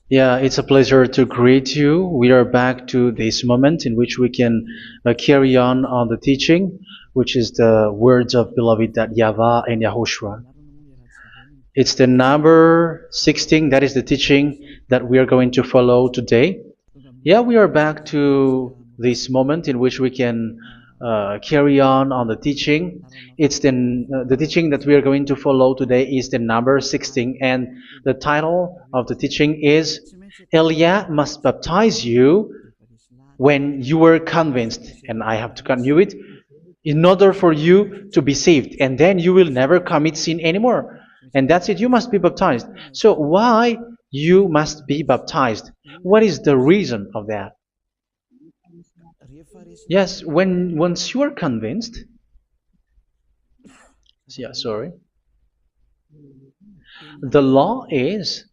Yeah, it's a pleasure to greet you. We are back to this moment in which we can carry on the teaching, which is the words of beloved that YAHVAH and YAHOSHUA. It's the number 16, that is the teaching that we are going to follow today. Yeah, we are back to this moment in which we can carry on the teaching. It's the teaching that we are going to follow today is the number 16, and the title of the teaching is Elia must baptize you when you were convinced, and I have to continue it, in order for you to be saved, and then you will never commit sin anymore. And that's it, you must be baptized. So why you must be baptized? What is the reason of that? Yes, when once you are convinced, yeah, sorry, the law is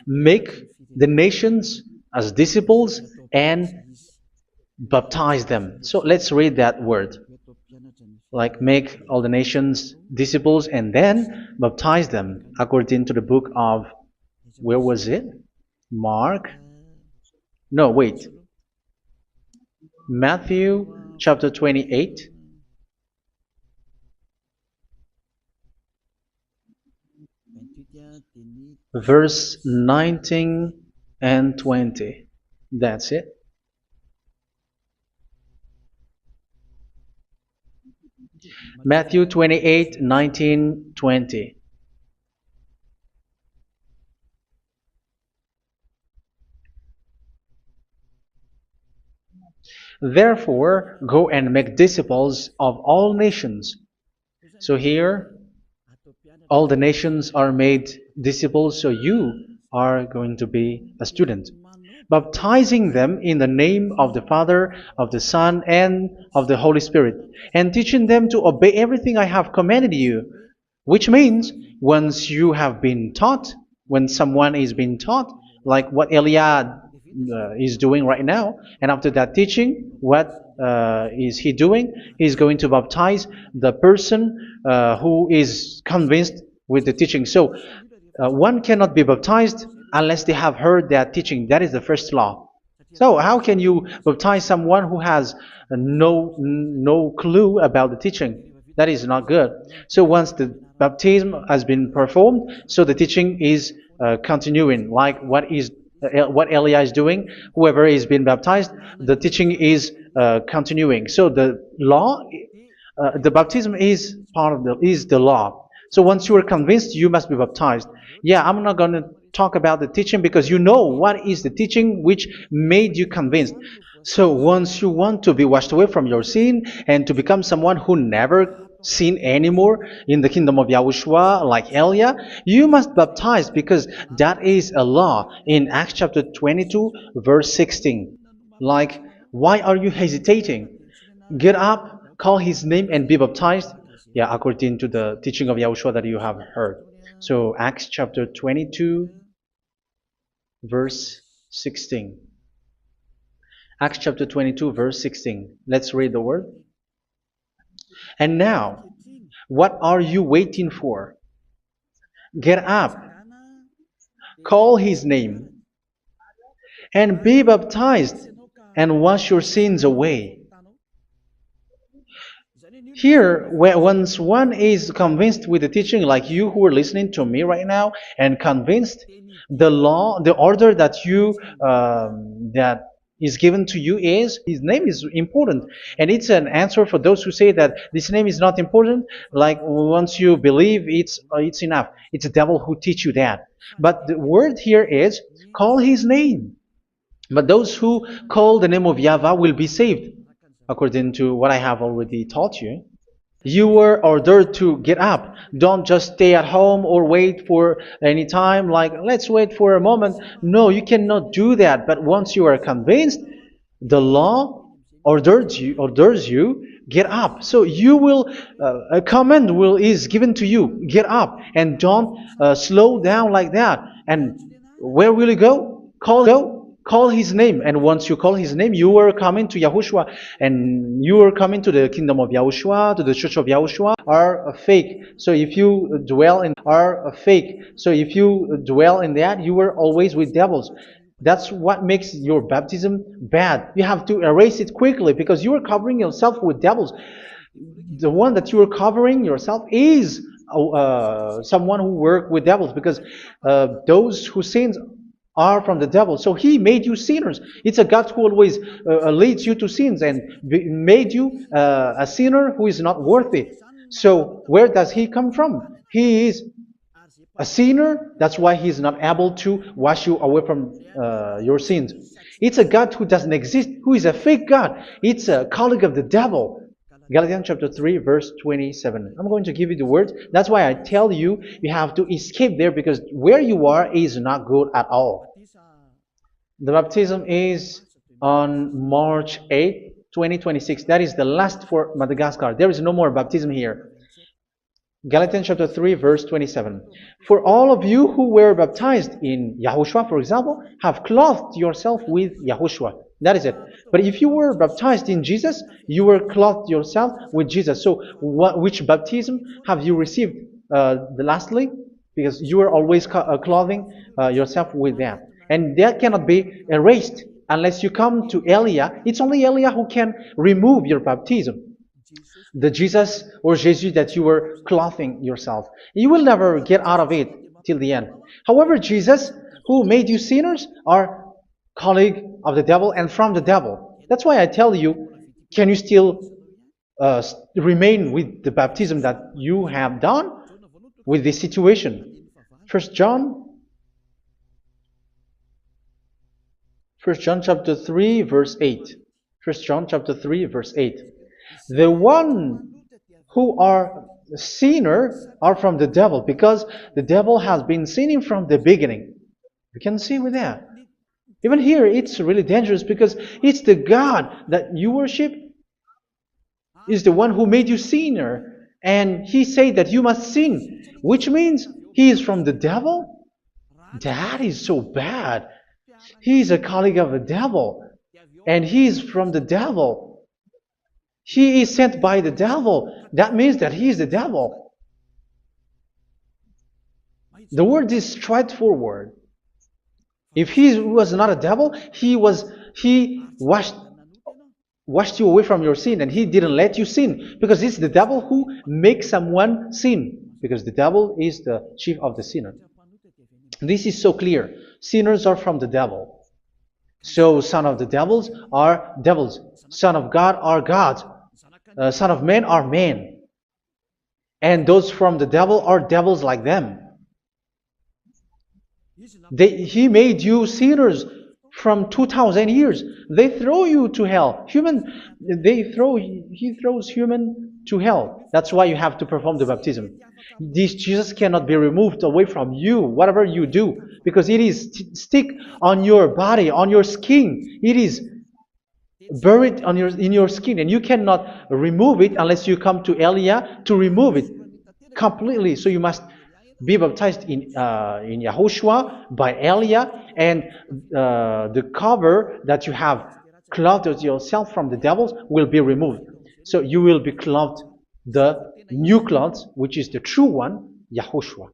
make the nations as disciples and baptize them. So let's read that word. Like make all the nations disciples and then baptize them according to the book of, where was it? Mark? No, wait. Matthew chapter 28. Verse 19 and 20. That's it. Matthew 28, 19, 20. Therefore, go and make disciples of all nations. So here, all the nations are made disciples, so you are going to be a student. Baptizing them in the name of the Father, of the Son, and of the Holy Spirit, and teaching them to obey everything I have commanded you. Which means, once you have been taught, when someone is being taught, like what Elia is doing right now, and after that teaching, what is he doing? He's going to baptize the person who is convinced with the teaching. So one cannot be baptized unless they have heard that teaching. That is the first law. So how can you baptize someone who has no clue about the teaching? That is not good. So once the baptism has been performed, so the teaching is continuing, like what Elia is doing. Whoever is being baptized, the teaching is continuing. So the law, the baptism is part of the law. So once you are convinced, you must be baptized. Yeah, I'm not going to talk about the teaching because you know what is the teaching which made you convinced. So once you want to be washed away from your sin and to become someone who never sin anymore in the kingdom of Yahushua, like Elia, you must baptize because that is a law in Acts chapter 22, verse 16. Like, why are you hesitating? Get up, call his name, and be baptized. Yeah, according to the teaching of Yahushua that you have heard. So Acts chapter 22, verse 16. Acts chapter 22, verse 16. Let's read the word. And now, what are you waiting for? Get up, call his name, and be baptized, and wash your sins away. Here, once one is convinced with the teaching, like you who are listening to me right now, and convinced, the law, the order that that is given to you is his name is important, and it's an answer for those who say that this name is not important. Like once you believe, it's enough. It's the devil who teach you that. But the word here is call his name. But those who call the name of YAHVAH will be saved, according to what I have already taught you. You were ordered to get up. Don't just stay at home or wait for any time, like let's wait for a moment. No, you cannot do that. But once you are convinced, the law orders you get up. So you will a command is given to you. Get up and don't slow down like that. And where will you go? call his name, and once you call his name, you are coming to Yahushua, and you are coming to the kingdom of Yahushua, to the church of Yahushua. Are fake. So if you dwell in are fake. So if you dwell in that, you are always with devils. That's what makes your baptism bad. You have to erase it quickly because you are covering yourself with devils. The one that you are covering yourself is someone who work with devils, because those who sins are from the devil. So he made you sinners. It's a God who always leads you to sins and made you a sinner who is not worthy. So where does he come from? He is a sinner. That's why he's not able to wash you away from your sins. It's a God who doesn't exist, who is a fake God. It's a colleague of the devil. Galatians chapter 3 verse 27. I'm going to give you the words. That's why I tell you, you have to escape there, because where you are is not good at all. The baptism is on March 8, 2026. That is the last for Madagascar. There is no more baptism here. Galatians chapter 3 verse 27. For all of you who were baptized in YAHOSHUA, for example, have clothed yourself with YAHOSHUA. That is it. But if you were baptized in Jesus, you were clothed yourself with Jesus. So which baptism have you received lastly? Because you are always clothing yourself with that. And that cannot be erased unless you come to Elia. It's only Elia who can remove your baptism. The Jesus or Jesus that you were clothing yourself. You will never get out of it till the end. However, Jesus, who made you sinners, are colleague of the devil and from the devil. That's why I tell you, can you still remain with the baptism that you have done with this situation? First John chapter 3 verse 8. First John chapter 3 verse 8. The one who are sinner are from the devil, because the devil has been sinning from the beginning. You can see with that. Even here, it's really dangerous, because it's the God that you worship is the one who made you sinner, and he said that you must sin, which means he is from the devil. That is so bad. He is a colleague of the devil, and he is from the devil. He is sent by the devil. That means that he is the devil. The word is straightforward. If he was not a devil, he washed you away from your sin, and he didn't let you sin, because it's the devil who makes someone sin, because the devil is the chief of the sinner. This is so clear. Sinners are from the devil. So son of the devils are devils. Son of God are gods. Son of men are men. And those from the devil are devils like them. He made you sinners from 2,000 years. They throw you to hell. He throws human to hell. That's why you have to perform the baptism. This Jesus cannot be removed away from you, whatever you do, because it is stick on your body, on your skin. It is buried in your skin, and you cannot remove it unless you come to Elia to remove it completely. So you must be baptized in Yahushua by Elia, and the cover that you have clothed yourself from the devils will be removed. So you will be clothed the new clothes, which is the true one, Yahushua.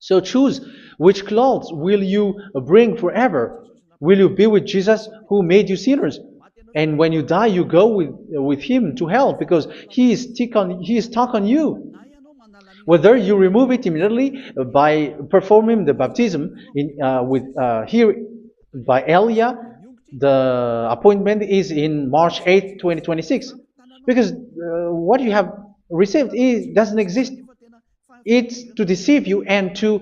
So choose which clothes will you bring forever. Will you be with Jesus who made you sinners? And when you die, you go with him to hell, because he is stuck on you. Whether you remove it immediately by performing the baptism here by Elia, the appointment is in March 8, 2026. Because what you have received doesn't exist. It's to deceive you and to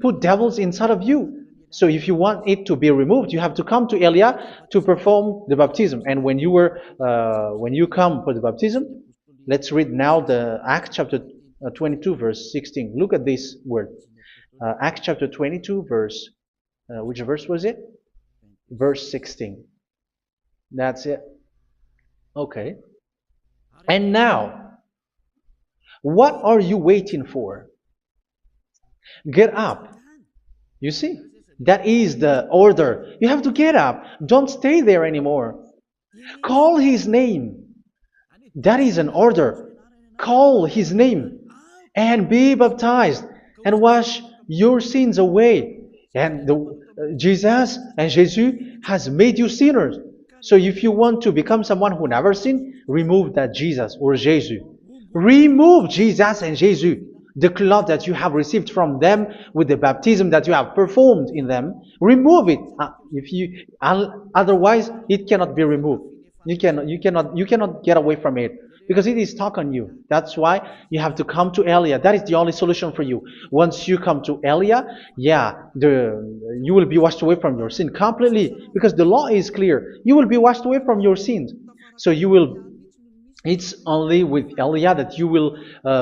put devils inside of you. So if you want it to be removed, you have to come to Elia to perform the baptism. And when you come for the baptism, let's read now the Acts chapter 22 verse 16. Look at this word. Acts chapter 22 verse, which verse was it? Verse 16. That's it. Okay. And now, what are you waiting for? Get up. You see? That is the order. You have to get up. Don't stay there anymore. Call his name. That is an order. Call his name and be baptized and wash your sins away. And Jesus has made you sinners. So if you want to become someone who never sinned, remove that Jesus or Jesus. Remove Jesus and Jesus, the cloth that you have received from them with the baptism that you have performed in them. Remove it. If you otherwise, it cannot be removed. You cannot get away from it because it is stuck on you. That's why you have to come to Elia. That is the only solution for you. Once you come to Elia, you will be washed away from your sin completely because the law is clear. You will be washed away from your sins. So you will. It's only with Elia that you will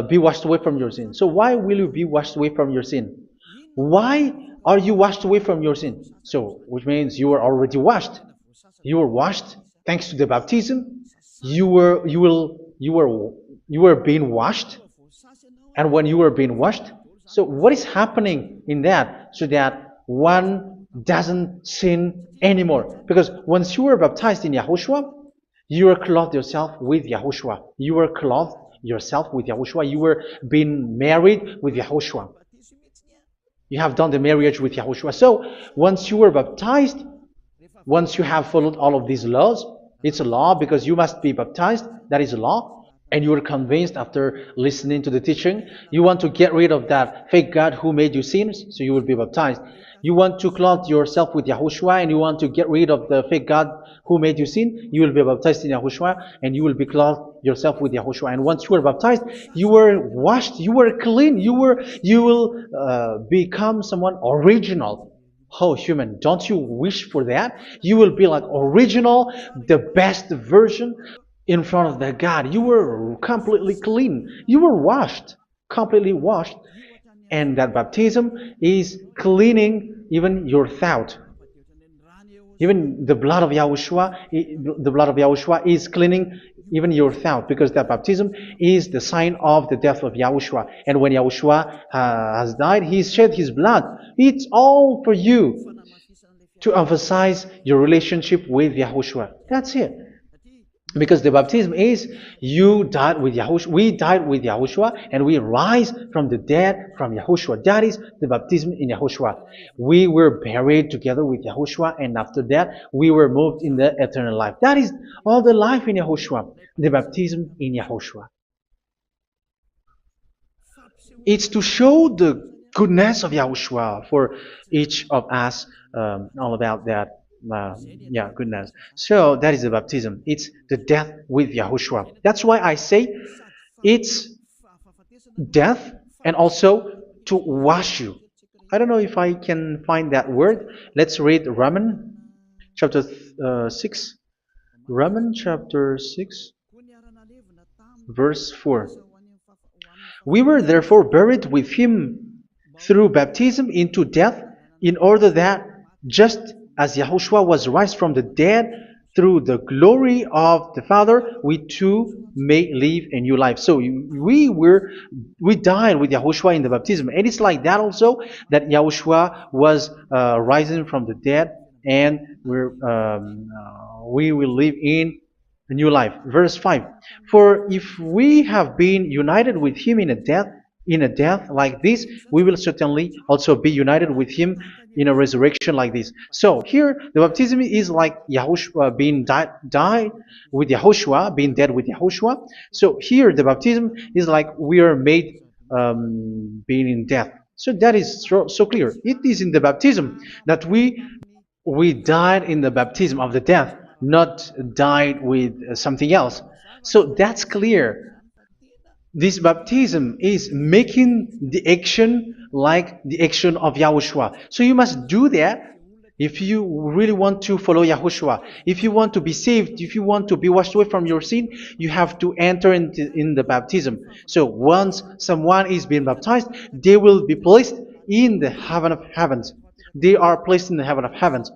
be washed away from your sin. So why will you be washed away from your sin? Why are you washed away from your sin? So, which means you are already washed. You were washed thanks to the baptism. You were being washed, and when you were being washed, so what is happening in that? So that one doesn't sin anymore. Because once you were baptized in Yahushua, you were clothed yourself with Yahushua. You were clothed yourself with Yahushua. You were being married with Yahushua. You have done the marriage with Yahushua. So once you were baptized, once you have followed all of these laws, it's a law because you must be baptized. That is a law. And you are convinced after listening to the teaching, you want to get rid of that fake God who made you sinners, so you will be baptized. You want to clothe yourself with Yahushua and you want to get rid of the fake God who made you sin, you will be baptized in Yahushua and you will be clothed yourself with Yahushua. And once you are baptized, you were washed, you were clean, you will become someone original. Oh, human, don't you wish for that? You will be like original, the best version in front of that God. You were completely clean. You were washed, completely washed. And that baptism is cleaning even your thought. Even the blood of Yahushua is cleaning even your thought, because that baptism is the sign of the death of Yahushua. And when Yahushua has died, he shed his blood. It's all for you to emphasize your relationship with Yahushua. That's it. Because the baptism is you died with Yahushua, we died with Yahushua, and we rise from the dead from Yahushua. That is the baptism in Yahushua. We were buried together with Yahushua, and after that we were moved in the eternal life. That is all the life in Yahushua, the baptism in Yahushua. It's to show the goodness of Yahushua for each of us, all about that. Goodness. So that is the baptism. It's the death with Yahushua. That's why I say it's death and also to wash you. I don't know if I can find that word. Let's read Romans chapter 6. Romans chapter 6, verse 4. We were therefore buried with him through baptism into death, in order that, just as Yahushua was raised from the dead through the glory of the Father, we too may live a new life. So we died with Yahushua in the baptism, and it's like that also, that Yahushua was rising from the dead, and we will live in a new life. Verse 5. For if we have been united with him in a death like this, we will certainly also be united with him in a resurrection like this. So here the baptism is like Yahushua being died with Yahushua, being dead with Yahushua. So here the baptism is like we are made being in death. So that is so clear. It is in the baptism that we died in the baptism of the death, not died with something else. So that's clear. This baptism is making the action like the action of Yahushua. So you must do that if you really want to follow Yahushua. If you want to be saved, if you want to be washed away from your sin, you have to enter in the baptism. So once someone is being baptized, they will be placed in the heaven of heavens. They are placed in the heaven of heavens.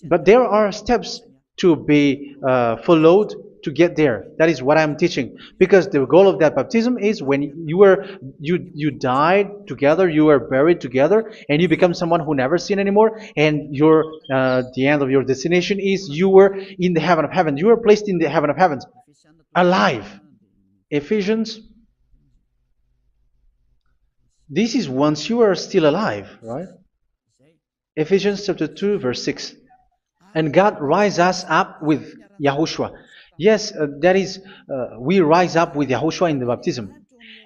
But there are steps to be followed to get there. That is what I'm teaching. Because the goal of that baptism is when you died together, you were buried together, and you become someone who never sin anymore. And your the end of your destination is you were in the heaven of heaven. You were placed in the heaven of heavens, alive. Ephesians. This is once you are still alive, right? Ephesians chapter 2, verse 6. And God rise us up with YAHOSHUA. Yes, that is, we rise up with YAHOSHUA in the baptism.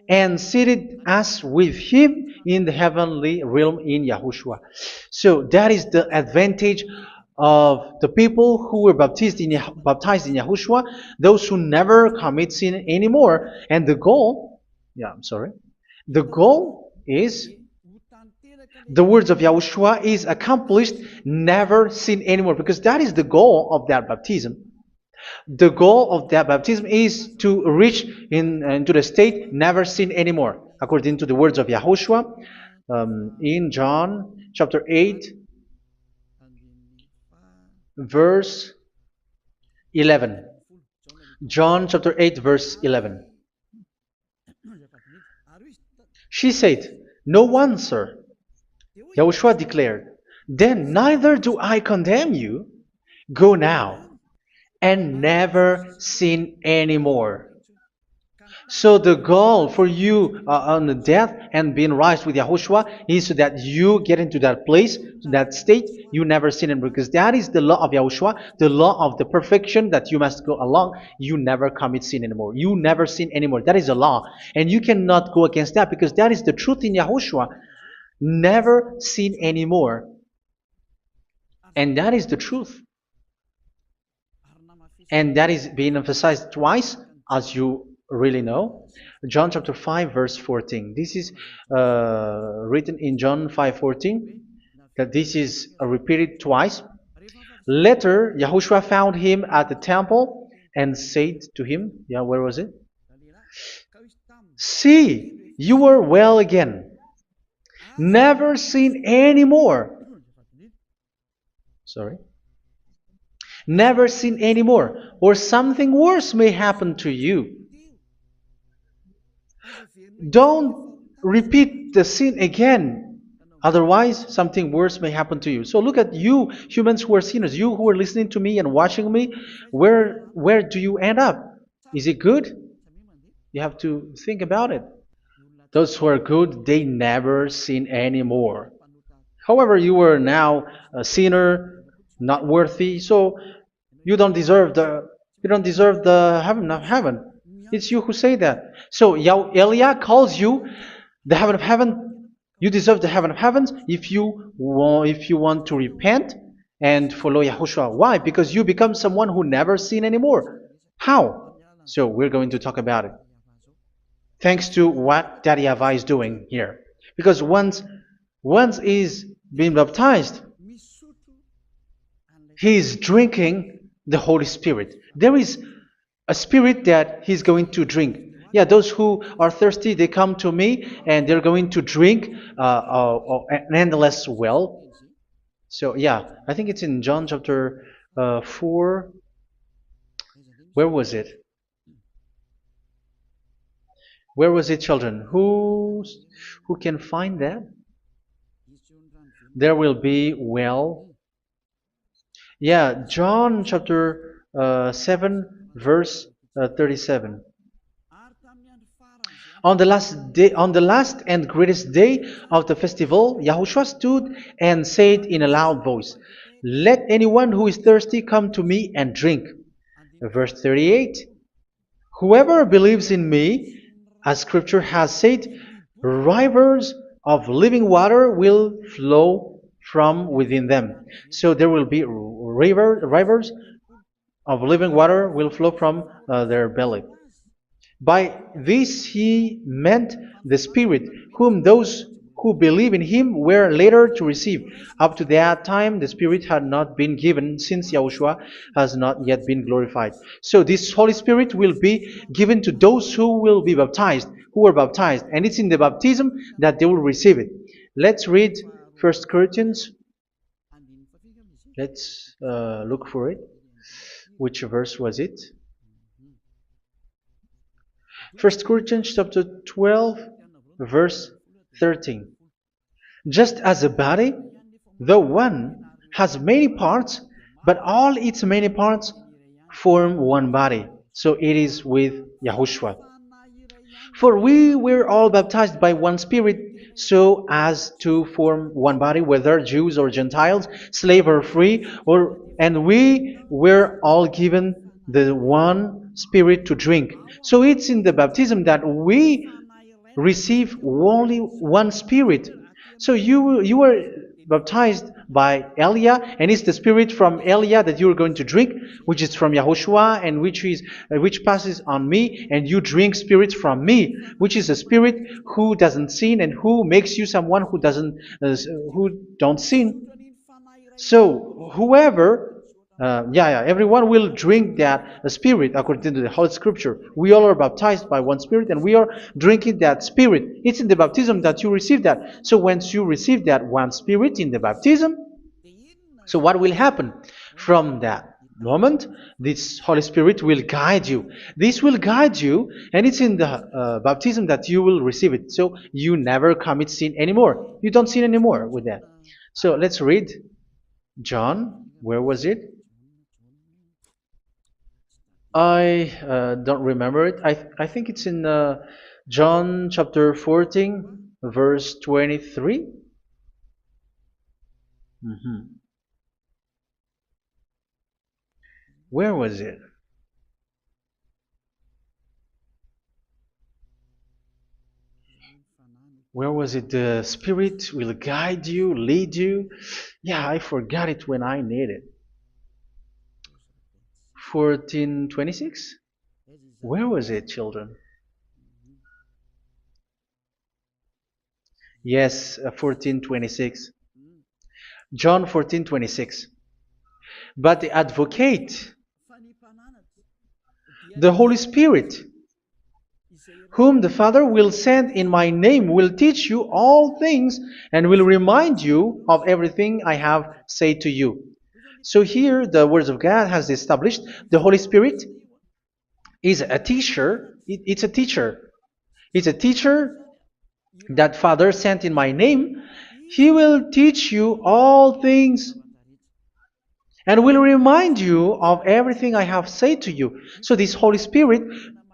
And seated us with Him in the heavenly realm in YAHOSHUA. So that is the advantage of the people who were baptized in YAHOSHUA, those who never commit sin anymore. And the goal, the goal is the words of Yahushua is accomplished, never sin anymore, because that is the goal of that baptism. The goal of that baptism is to reach into the state never sin anymore, according to the words of Yahushua in John chapter 8, verse 11. John chapter 8, verse 11. She said, "No one, sir." Yahushua declared, "Then neither do I condemn you. Go now and never sin anymore." So the goal for you on the death and being raised with Yahushua is so that you get into that place, that state, you never sin anymore. Because that is the law of Yahushua, the law of the perfection that you must go along. You never commit sin anymore. You never sin anymore. That is a law. And you cannot go against that because that is the truth in Yahushua. Never sin anymore. And that is the truth. And that is being emphasized twice, as you really know. John chapter 5, verse 14. This is written in John 5:14, that this is repeated twice. Later, Yahushua found him at the temple and said to him, where was it? "See, you are well again. Never sin anymore." Sorry. Never sin anymore, or something worse may happen to you. Don't repeat the sin again. Otherwise, something worse may happen to you. So look at you, humans who are sinners, you who are listening to me and watching me. Where do you end up? Is it good? You have to think about it. Those who are good, they never sin anymore. However, you are now a sinner, not worthy, so you don't deserve the heaven of heaven. It's you who say that. So Elia calls you the heaven of heaven. You deserve the heaven of heavens if you want to repent and follow Yahushua. Why? Because you become someone who never sin anymore. How? So we're going to talk about it. Thanks to what Daddy YAHVAH is doing here. Because once is being baptized, he is drinking the Holy Spirit. There is a spirit that he's going to drink. Yeah, those who are thirsty, they come to me and they're going to drink an endless well. So yeah, I think it's in John chapter 4. Where was it? Where was it, children? Who can find that? There will be well. Yeah, John chapter 7, verse 37. On the last and greatest day of the festival, Yahushua stood and said in a loud voice, "Let anyone who is thirsty come to me and drink." Verse 38. "Whoever believes in me, as Scripture has said, rivers of living water will flow from within them." So there will be rivers of living water will flow from their belly. By this he meant the Spirit, whom those who believe in him were later to receive. Up to that time, the Spirit had not been given, since Yahushua has not yet been glorified. So this Holy Spirit will be given to those who will be baptized, who were baptized. And it's in the baptism that they will receive it. Let's read 1 Corinthians. Let's look for it. Which verse was it? First Corinthians chapter 12, verse 13. Just as a body, though one, has many parts, but all its many parts form one body. So it is with Yahushua. For we were all baptized by one Spirit, so as to form one body, whether Jews or Gentiles, slave or free, and we were all given the one Spirit to drink. So it's in the baptism that we receive only one Spirit. So you were baptized by Elia, and it's the Spirit from Elia that you are going to drink, which is from Yahushua, and which passes on me, and you drink Spirit from me, which is a Spirit who doesn't sin and who makes you someone who don't sin. So whoever, everyone will drink that Spirit according to the Holy Scripture. We all are baptized by one Spirit, and we are drinking that Spirit. It's in the baptism that you receive that. So once you receive that one Spirit in the baptism, so what will happen from that moment? This Holy Spirit will guide you. This will guide you, and it's in the baptism that you will receive it. So you never commit sin anymore. You don't sin anymore with that. So let's read John. Where was it? I don't remember it. I think it's in John chapter 14, verse 23. Mhm. Where was it? Where was it? The Spirit will guide you, lead you. Yeah, I forgot it when I need it. 14:26? Where was it, children? Yes, 14:26. John 14:26. But the advocate, the Holy Spirit, whom the Father will send in my name, will teach you all things and will remind you of everything I have said to you. So here the words of God has established the Holy Spirit is a teacher. It's a teacher. It's a teacher that Father sent in my name. He will teach you all things and will remind you of everything I have said to you. So this Holy Spirit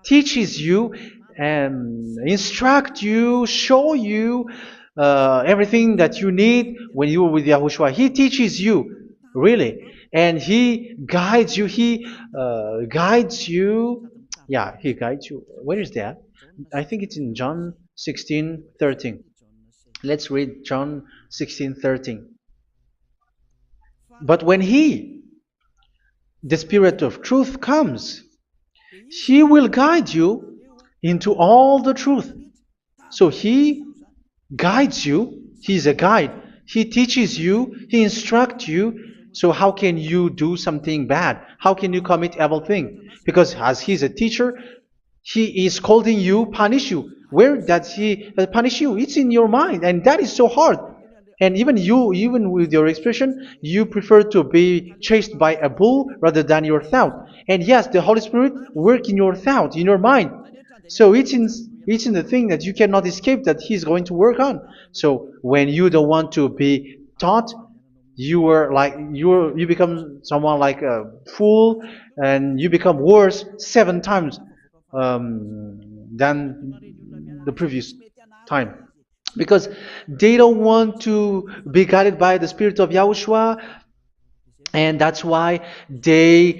teaches you and instruct you, show you everything that you need when you are with Yahushua. He teaches you, really, and He guides you. He guides you. Yeah, He guides you. Where is that? I think it's in John 16:13. Let's read John 16:13. But when He, the Spirit of truth, comes, He will guide you into all the truth. So He guides you. He's a guide. He teaches you. He instructs you. So how can you do something bad? How can you commit evil thing? Because as He's a teacher, He is scolding you, punish you. Where does He punish you? It's in your mind, and that is so hard. And even you, even with your expression, you prefer to be chased by a bull rather than your thought. And yes, the Holy Spirit work in your thought, in your mind. So it's in the thing that you cannot escape that He's going to work on. So when you don't want to be taught, you become someone like a fool, and you become worse 7 times than the previous time, because they don't want to be guided by the Spirit of Yahushua, and that's why they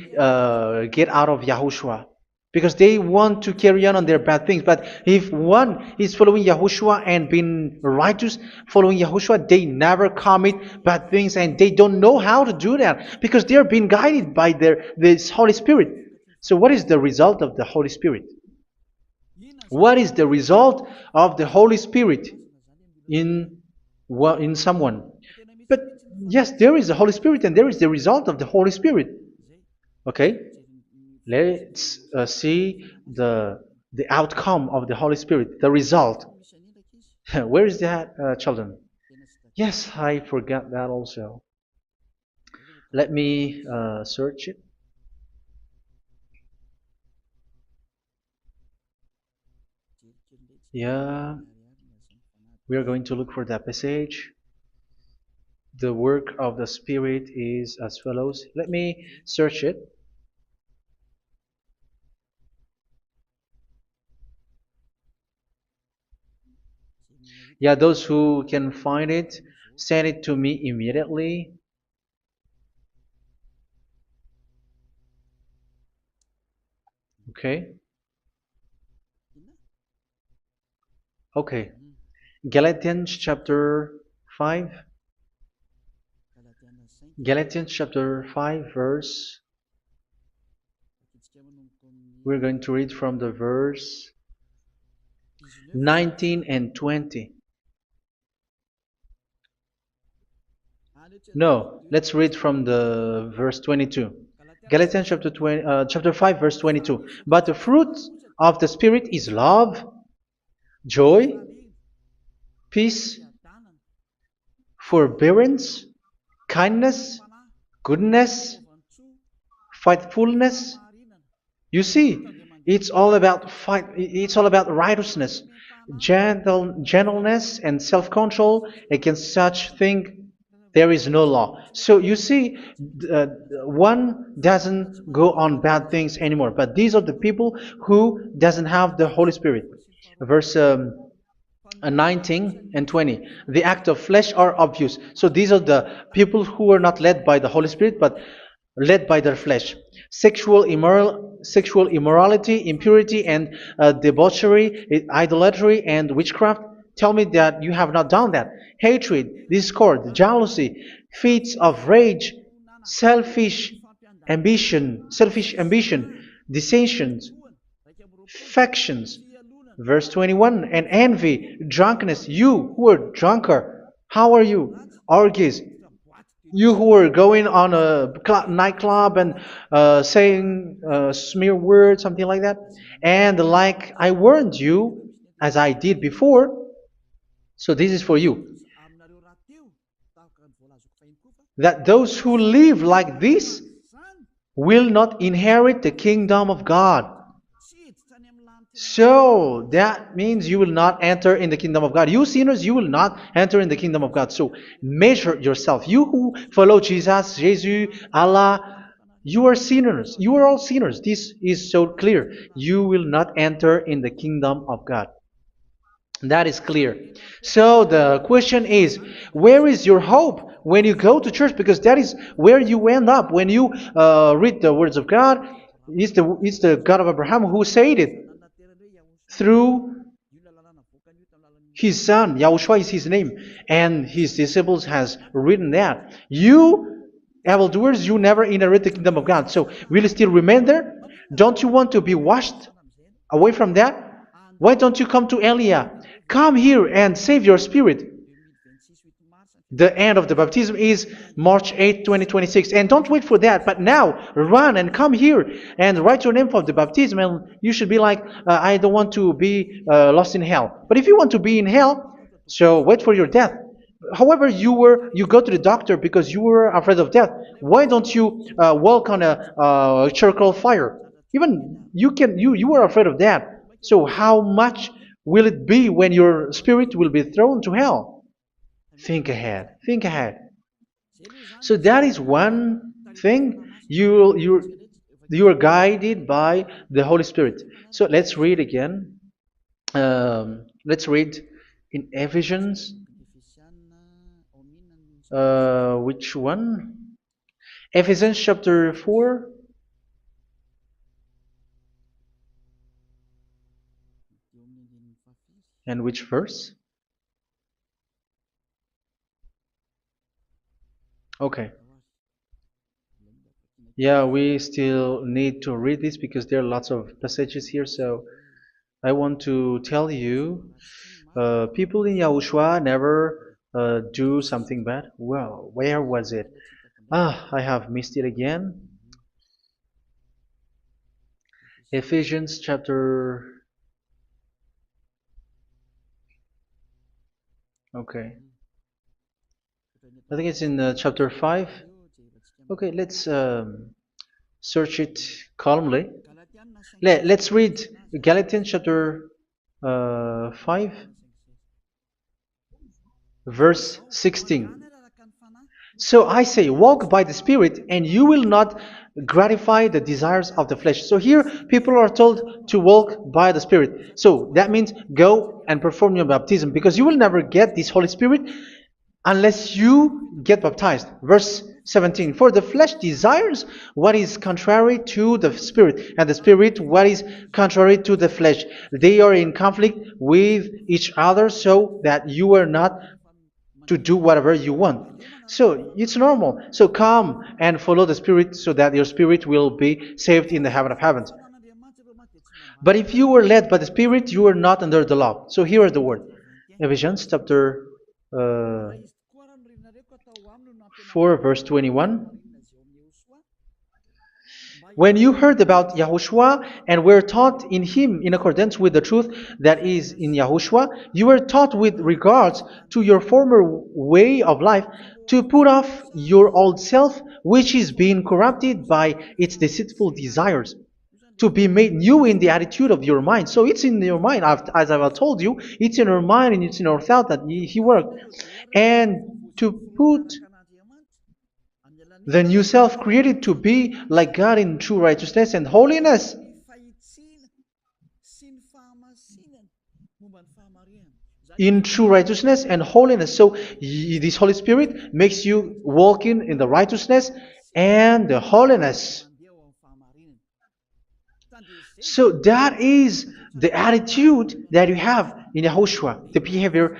get out of Yahushua, because they want to carry on their bad things. But if one is following Yahushua and being righteous, following Yahushua, they never commit bad things, and they don't know how to do that because they are being guided by this Holy Spirit. So what is the result of the Holy Spirit? What is the result of the Holy Spirit in in someone? But yes, there is the Holy Spirit, and there is the result of the Holy Spirit. Okay, let's see the outcome of the Holy Spirit, the result. Where is that, children? Yes, I forgot that also. Let me search it. Yeah, we are going to look for that passage. The work of the Spirit is as follows. Let me search it. Yeah, those who can find it, send it to me immediately. Okay. Okay. Galatians chapter 5. Galatians chapter 5 verse. We're going to read from the verse 19 and 20. No, let's read from the verse 22. Galatians chapter 5 verse 22. But the fruit of the Spirit is love, joy, peace, forbearance, kindness, goodness, faithfulness. You see, it's all about righteousness, gentleness and self-control. Against such thing there is no law. So you see, uh, one doesn't go on bad things anymore. But these are the people who doesn't have the Holy Spirit. Verse 19 and 20. The act of flesh are obvious. So these are the people who are not led by the Holy Spirit, but led by their flesh. Sexual immorality, impurity, and debauchery, idolatry, and witchcraft. Tell me that you have not done that. Hatred, discord, jealousy, fits of rage, selfish ambition, dissensions, factions. Verse 21, and envy, drunkenness. You who are drunker, how are you? Orgies. You who are going on a nightclub and saying smear words, something like that. And like I warned you, as I did before, so this is for you, that those who live like this will not inherit the kingdom of God. So that means you will not enter in the kingdom of God. You sinners, you will not enter in the kingdom of God. So measure yourself. You who follow Jesus, Allah, you are sinners. You are all sinners. This is so clear. You will not enter in the kingdom of God. That is clear. So the question is, where is your hope when you go to church? Because that is where you end up when you read the words of God. It's the God of Abraham who said it through his son. Yahushua is his name, and his disciples has written that. You evildoers, you never inherit the kingdom of God. So will you still remain there? Don't you want to be washed away from that? Why don't you come to Elia? Come here and save your spirit. The end of the baptism is March 8th, 2026. And don't wait for that, but now run and come here and write your name for the baptism. And you should be like, I don't want to be lost in hell. But if you want to be in hell, so wait for your death. However, you go to the doctor because you were afraid of death. Why don't you walk on a charcoal fire? Even you were afraid of that. So how much will it be when your spirit will be thrown to hell? Think ahead. Think ahead. So that is one thing. You are guided by the Holy Spirit. So let's read again. Let's read in Ephesians. Which one? Ephesians chapter 4. And which verse? Okay. Yeah, we still need to read this because there are lots of passages here. So I want to tell you, people in Yahushua never do something bad. Well, where was it? I have missed it again. Ephesians chapter. Okay, I think it's in chapter 5. Okay, let's search it calmly. Let's read Galatians chapter 5, verse 16. So I say, walk by the Spirit, and you will not gratify the desires of the flesh. So here, people are told to walk by the Spirit. So that means go and perform your baptism, because you will never get this Holy Spirit unless you get baptized. Verse 17. For the flesh desires what is contrary to the Spirit, and the Spirit what is contrary to the flesh. They are in conflict with each other, so that you are not to do whatever you want. So it's normal. So come and follow the Spirit, so that your spirit will be saved in the heaven of heavens. But if you were led by the Spirit, you are not under the law. So here are the word. Ephesians chapter 4, verse 21. When you heard about Yahushua and were taught in him in accordance with the truth that is in Yahushua, you were taught with regards to your former way of life to put off your old self, which is being corrupted by its deceitful desires, to be made new in the attitude of your mind. So it's in your mind, as I've told you, it's in your mind and it's in your thought that he worked. And to put the new self created to be like God in true righteousness and holiness. In true righteousness and holiness. So this Holy Spirit makes you walking in the righteousness and the holiness. So that is the attitude that you have in Yahushua, the behavior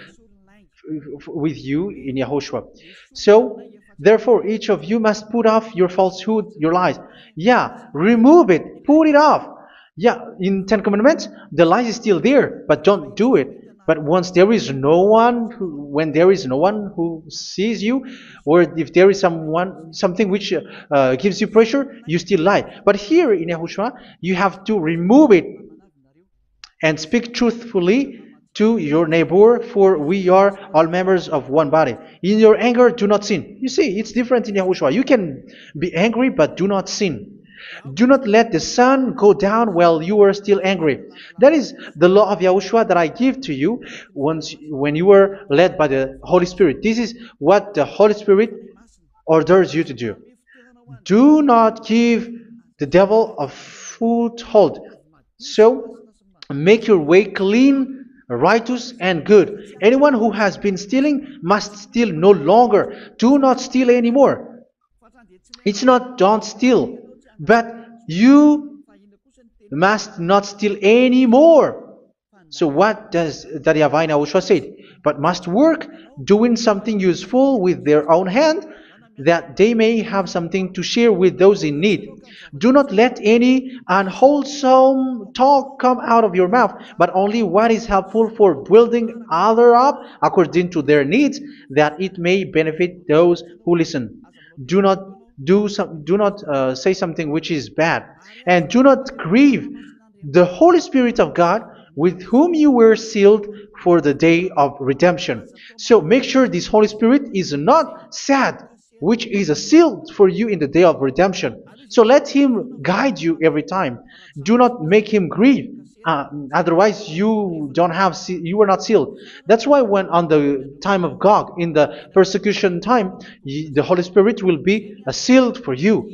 with you in Yahushua. So therefore, each of you must put off your falsehood, your lies. Yeah, remove it, put it off. Yeah, in Ten Commandments, the lie is still there, but don't do it. But once there is no one, when there is no one who sees you, or if there is something which gives you pressure, you still lie. But here in Yahushua, you have to remove it and speak truthfully to your neighbor, for we are all members of one body. In your anger, do not sin. You see, it's different in Yahushua. You can be angry, but do not sin. Do not let the sun go down while you are still angry. That is the law of Yahushua that I give to you when you were led by the Holy Spirit. This is what the Holy Spirit orders you to do. Do not give the devil a foothold. So, make your way clean, righteous, and good. Anyone who has been stealing must steal no longer. Do not steal anymore. It's not don't steal, but you must not steal anymore. So what does the YAHVAH YAHOSHUA say? But must work, doing something useful with their own hand, that they may have something to share with those in need. Do not let any unwholesome talk come out of your mouth, but only what is helpful for building others up according to their needs, that it may benefit those who listen. Do not say something which is bad, and do not grieve the Holy Spirit of God, with whom you were sealed for the day of redemption. So make sure this Holy Spirit is not sad, which is a seal for you in the day of redemption. So let him guide you every time. Do not make him grieve. Otherwise, you were not sealed. That's why when on the time of Gog, in the persecution time, the Holy Spirit will be sealed for you.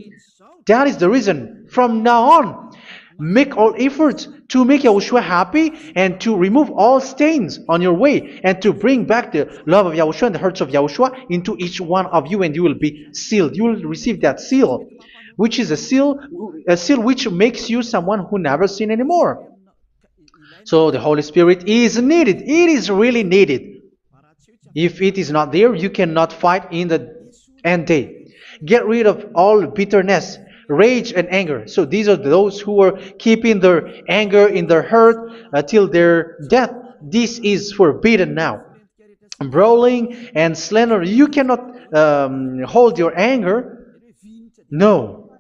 That is the reason. From now on, make all efforts to make Yahushua happy and to remove all stains on your way and to bring back the love of Yahushua and the hearts of Yahushua into each one of you, and you will be sealed. You will receive that seal, which is a seal which makes you someone who never sin anymore. So the Holy Spirit is needed. It is really needed. If it is not there, you cannot fight in the end day. Get rid of all bitterness, rage, and anger. So these are those who are keeping their anger in their heart till their death. This is forbidden now. Brawling and slander. You cannot hold your anger. No.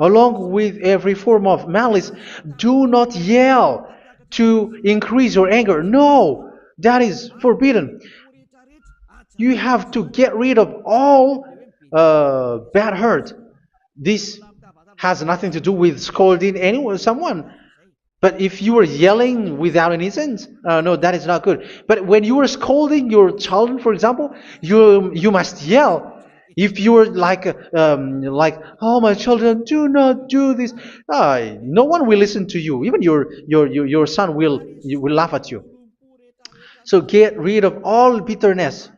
Along with every form of malice, do not yell to increase your anger. No, that is forbidden. You have to get rid of all bad hurt. This has nothing to do with scolding anyone, someone. But if you are yelling without any sense, no, that is not good. But when you are scolding your child, for example, you must yell. If you are like, oh my children, do not do this, no one will listen to you. Even your son will laugh at you. So get rid of all bitterness.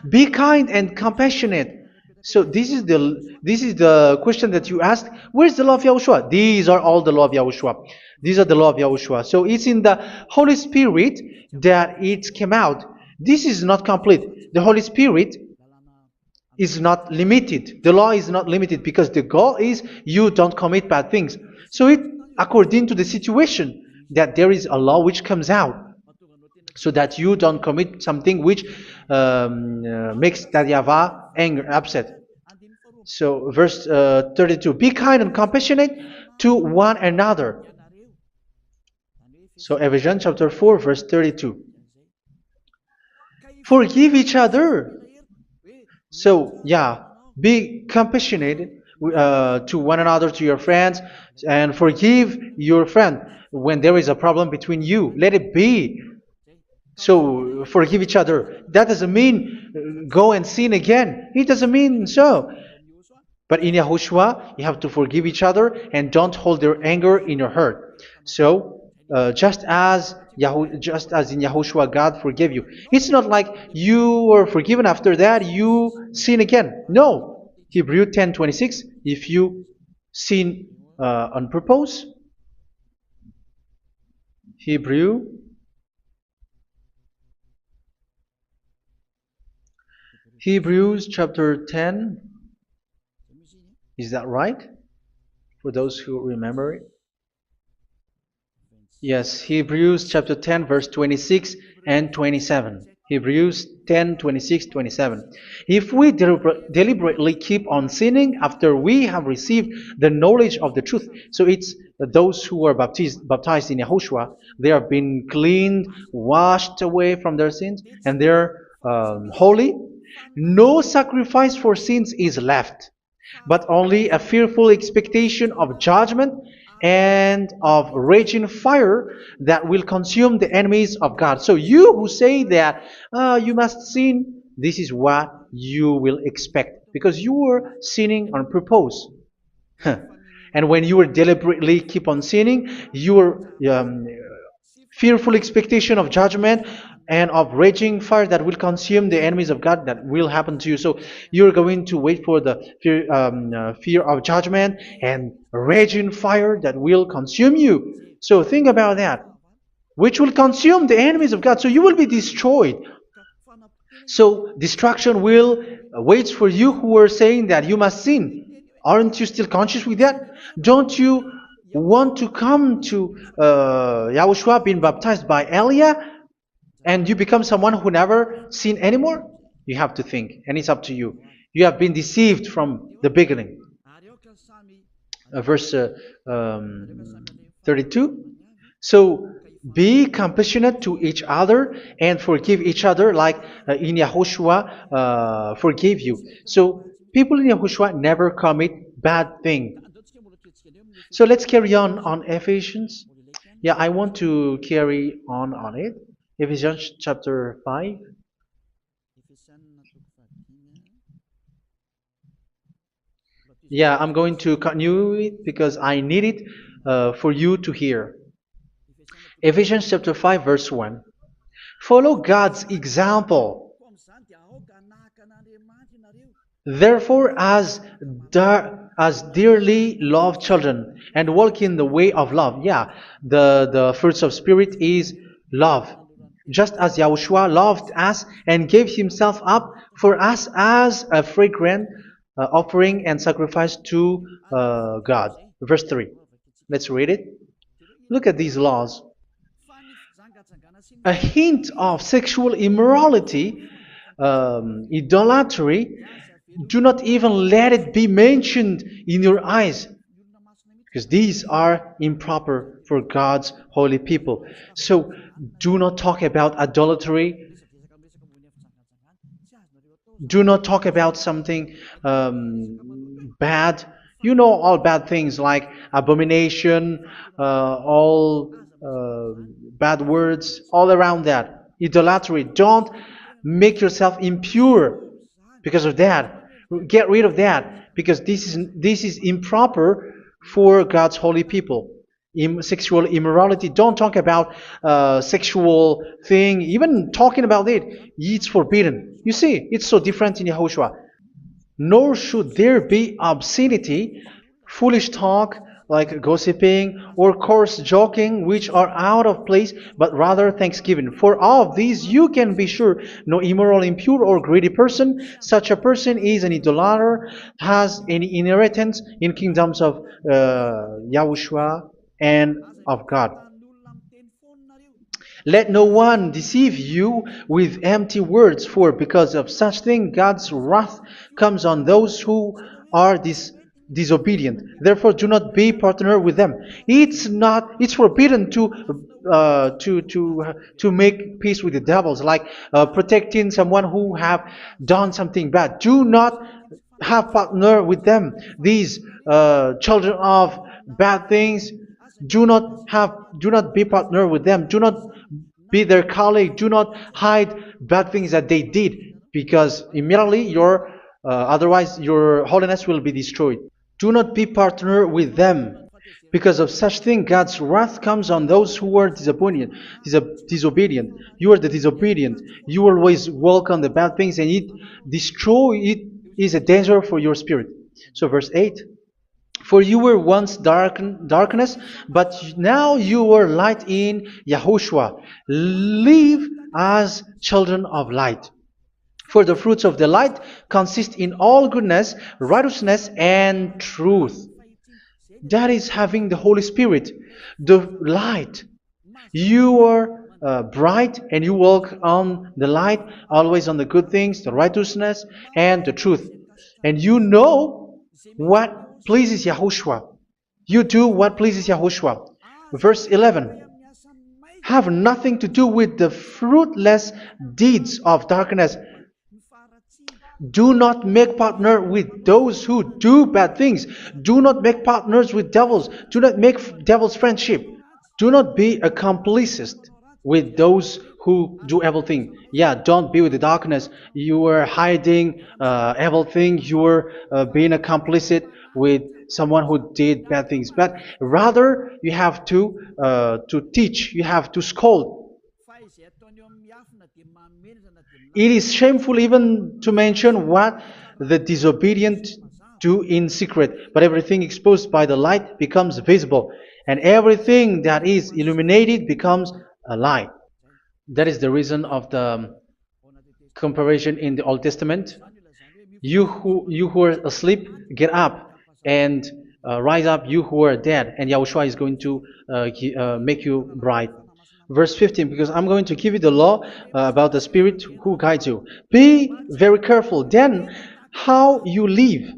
Be kind and compassionate. So this is the question that you asked. Where's the law of Yahushua? These are all the law of Yahushua. These are the law of Yahushua. So it's in the Holy Spirit that it came out. This is not complete. The Holy Spirit is not limited. The law is not limited because the goal is you don't commit bad things. So it according to the situation that there is a law which comes out so that you don't commit something which makes that YAHVAH angry, upset. So verse 32, be kind and compassionate to one another. So Ephesians chapter 4 verse 32. Forgive each other. So yeah, be compassionate to one another, to your friends, and forgive your friend when there is a problem between you. Let it be. So forgive each other. That doesn't mean go and sin again. It doesn't mean so. But in Yahushua, you have to forgive each other and don't hold their anger in your heart. So just as in Yahushua, God forgave you. It's not like you were forgiven after that you sin again. No. Hebrew 10:26. If you sin on purpose, Hebrew Hebrews chapter 10. Is that right? For those who remember it? Yes, Hebrews chapter 10, verse 26 and 27. Hebrews 10, 26, 27. If we deliberately keep on sinning after we have received the knowledge of the truth, so it's those who are baptized in Yahushua, they have been cleaned, washed away from their sins, and they're holy. No sacrifice for sins is left, but only a fearful expectation of judgment and of raging fire that will consume the enemies of God. So you who say that you must sin, this is what you will expect because you were sinning on purpose. And when you deliberately keep on sinning, your fearful expectation of judgment and of raging fire that will consume the enemies of God that will happen to you. So you're going to wait for the fear of judgment and raging fire that will consume you. So think about that, which will consume the enemies of God. So you will be destroyed. So destruction will wait for you who are saying that you must sin. Aren't you still conscious with that? Don't you want to come to Yahushua being baptized by Elia and you become someone who never sin anymore? You have to think, and it's up to you. You have been deceived from the beginning. Verse 32. So be compassionate to each other and forgive each other like in Yahushua forgave you. So people in Yahushua never commit bad thing. So let's carry on Ephesians. Yeah, I want to carry on it. Ephesians chapter 5. Yeah, I'm going to continue it because I need it for you to hear. Ephesians chapter 5 verse 1. Follow God's example. Therefore, as dearly loved children, and walk in the way of love. Yeah, the fruits of spirit is love. Just as Yahushua loved us and gave himself up for us as a fragrant offering and sacrifice to God. Verse 3. Let's read it. Look at these laws. A hint of sexual immorality, idolatry, do not even let it be mentioned in your eyes, because these are improper for God's holy people. So do not talk about idolatry. Do not talk about something bad. You know all bad things like abomination, all bad words, all around that. Idolatry. Don't make yourself impure because of that. Get rid of that because this is improper for God's holy people. Sexual immorality. Don't talk about sexual thing. Even talking about it's forbidden. You see, it's so different in Yahushua. Nor should there be obscenity, foolish talk, like gossiping, or coarse joking, which are out of place, but rather thanksgiving. For of these you can be sure, no immoral, impure, or greedy person, such a person is an idolater, has any inheritance in kingdoms of Yahushua and of God. Let no one deceive you with empty words, for because of such thing God's wrath comes on those who are disobedient. Therefore, do not be partner with them. It's forbidden to make peace with the devils, like protecting someone who have done something bad. Do not have partner with them. These children of bad things, do not be partner with them. Do not be their colleague. Do not hide bad things that they did, because immediately otherwise your holiness will be destroyed. Do not be partner with them. Because of such thing, God's wrath comes on those who are disobedient. You are the disobedient. You always walk on the bad things, and it is a danger for your spirit. So verse 8. For you were once darkness, but now you are light in Yahushua. Live as children of light. For the fruits of the light consist in all goodness, righteousness, and truth. That is having the Holy Spirit, the light. You are bright and you walk on the light, always on the good things, the righteousness, and the truth. And you know what pleases Yahushua. You do what pleases Yahushua. Verse 11. Have nothing to do with the fruitless deeds of darkness. Do not make partner with those who do bad things. Do not make partners with devils. Do not make devils friendship. Do not be a complicit with those who do evil thing. Yeah, don't be with the darkness. You are hiding evil thing. You are being a complicit with someone who did bad things. But rather, you have to teach. You have to scold. It is shameful even to mention what the disobedient do in secret, but everything exposed by the light becomes visible, and everything that is illuminated becomes a light. That is the reason of the comparison in the Old Testament. You who are asleep, get up and rise up, you who are dead, and Yahushua is going to make you bright. Verse 15, because I'm going to give you the law about the Spirit who guides you. Be very careful then how you live,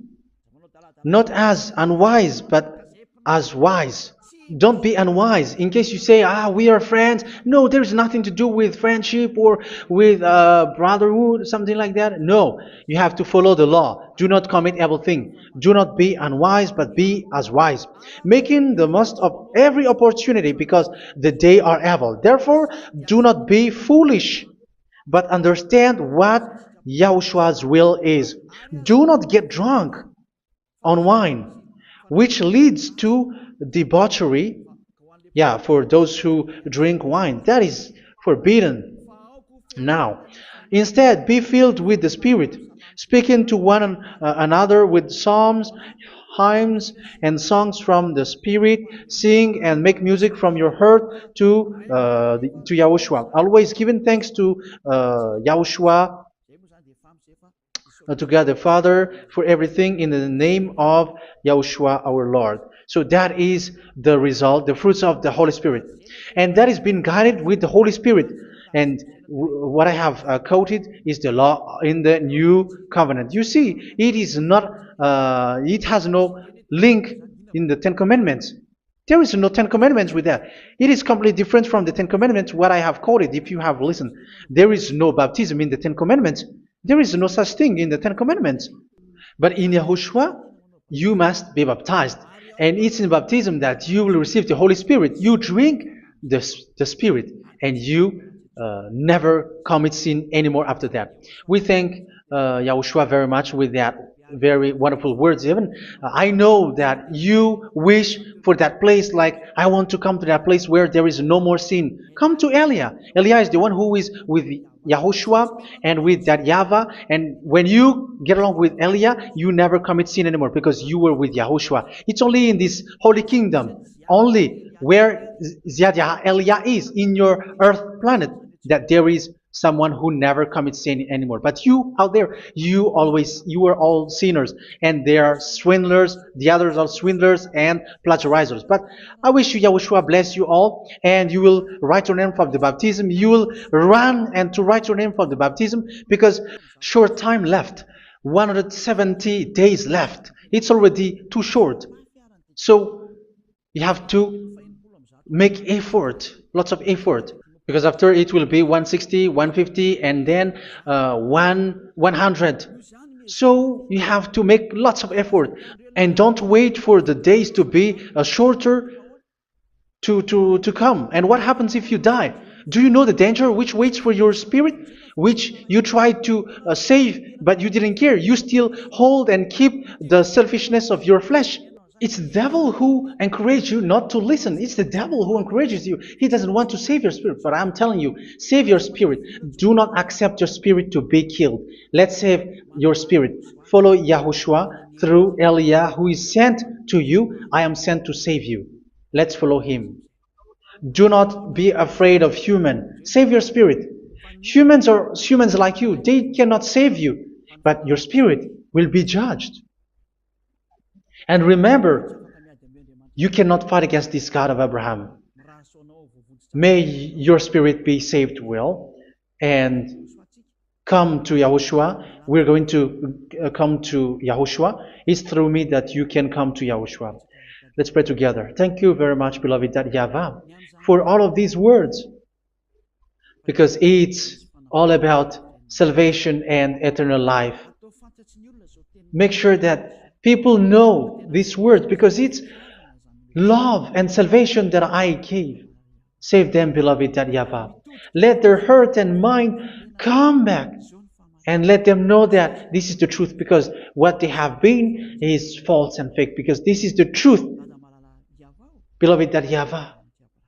not as unwise, but as wise. Don't be unwise. In case you say, we are friends. No, there's nothing to do with friendship or with brotherhood, something like that. No, you have to follow the law. Do not commit evil thing. Do not be unwise, but be as wise, making the most of every opportunity, because the day are evil. Therefore, do not be foolish, but understand what Yahushua's will is. Do not get drunk on wine, which leads to debauchery. Yeah, for those who drink wine, that is forbidden now. Instead, be filled with the Spirit, speaking to one another with psalms, hymns, and songs from the Spirit. Sing and make music from your heart to Yahushua, always giving thanks to Yahushua, to God the Father, for everything in the name of Yahushua our Lord. So that is the result, the fruits of the Holy Spirit. And that is being guided with the Holy Spirit. And what I have quoted is the law in the new covenant. You see, it has no link in the Ten Commandments. There is no Ten Commandments with that. It is completely different from the Ten Commandments, what I have quoted, if you have listened. There is no baptism in the Ten Commandments. There is no such thing in the Ten Commandments. But in Yahushua, you must be baptized. And it's in baptism that you will receive the Holy Spirit. You drink the Spirit, and you never commit sin anymore after that. We thank Yahushua very much with that very wonderful words. Even I know that you wish for that place, like I want to come to that place where there is no more sin. Come to Elia. Elia is the one who is with Yahushua and with that YAHVAH. And when you get along with Elia, you never commit sin anymore because you were with Yahushua. It's only in this holy kingdom, only where Ziyadah Elia is, in your earth planet, that there is someone who never commits sin anymore. But you out there, you are all sinners, and they are swindlers. The others are swindlers and plagiarizers. But I wish you, Yahushua, bless you all, and you will write your name for the baptism. You will run and to write your name for the baptism, because short time left, 170 days left. It's already too short. So you have to make effort, lots of effort, because after it will be 160, 150, and then 100. So you have to make lots of effort, and don't wait for the days to be shorter to come. And what happens if you die? Do you know the danger which waits for your spirit, which you tried to save, but you didn't care? You still hold and keep the selfishness of your flesh. It's the devil who encourages you not to listen. It's the devil who encourages you. He doesn't want to save your spirit. But I'm telling you, save your spirit. Do not accept your spirit to be killed. Let's save your spirit. Follow Yahushua through Elia, who is sent to you. I am sent to save you. Let's follow him. Do not be afraid of human. Save your spirit. Humans are humans like you. They cannot save you. But your spirit will be judged. And remember, you cannot fight against this God of Abraham. May your spirit be saved well, and come to Yahushua. We're going to come to Yahushua. It's through me that you can come to Yahushua. Let's pray together. Thank you very much, beloved YAHVAH, for all of these words, because it's all about salvation and eternal life. Make sure that people know these words, because it's love and salvation that I gave. Save them, beloved YAHVAH. Let their heart and mind come back, and let them know that this is the truth, because what they have been is false and fake, because this is the truth. Beloved YAHVAH,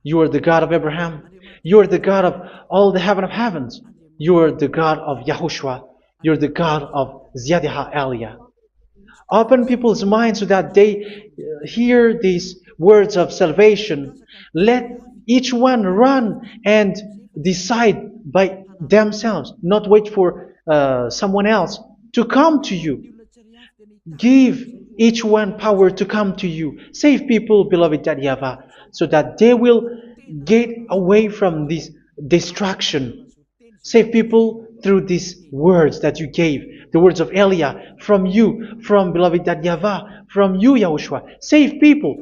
you are the God of Abraham. You are the God of all the heaven of heavens. You are the God of Yahushua. You are the God of Ziyadah Elia. Open people's minds so that they hear these words of salvation. Let each one run and decide by themselves, not wait for someone else to come to you. Give each one power to come to you. Save people, beloved YAHVAH, so that they will get away from this destruction. Save people through these words that you gave, the words of Elia, from you, from beloved YAHVAH, from you, Yahushua. Save people.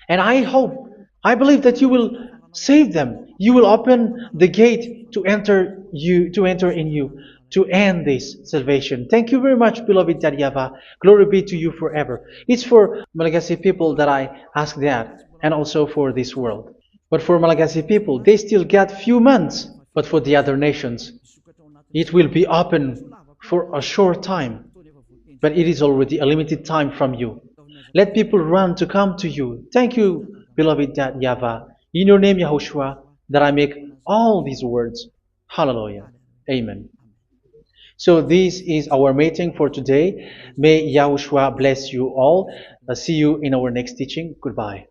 And I believe that you will save them. You will open the gate to enter in you, to end this salvation. Thank you very much, beloved YAHVAH. Glory be to you forever. It's for Malagasy people that I ask that, and also for this world. But for Malagasy people, they still get few months. But for the other nations, it will be open for a short time. But it is already a limited time from you. Let people run to come to you. Thank you, beloved YAHVAH. In your name, Yahushua, that I make all these words. Hallelujah. Amen. So this is our meeting for today. May Yahushua bless you all. See you in our next teaching. Goodbye.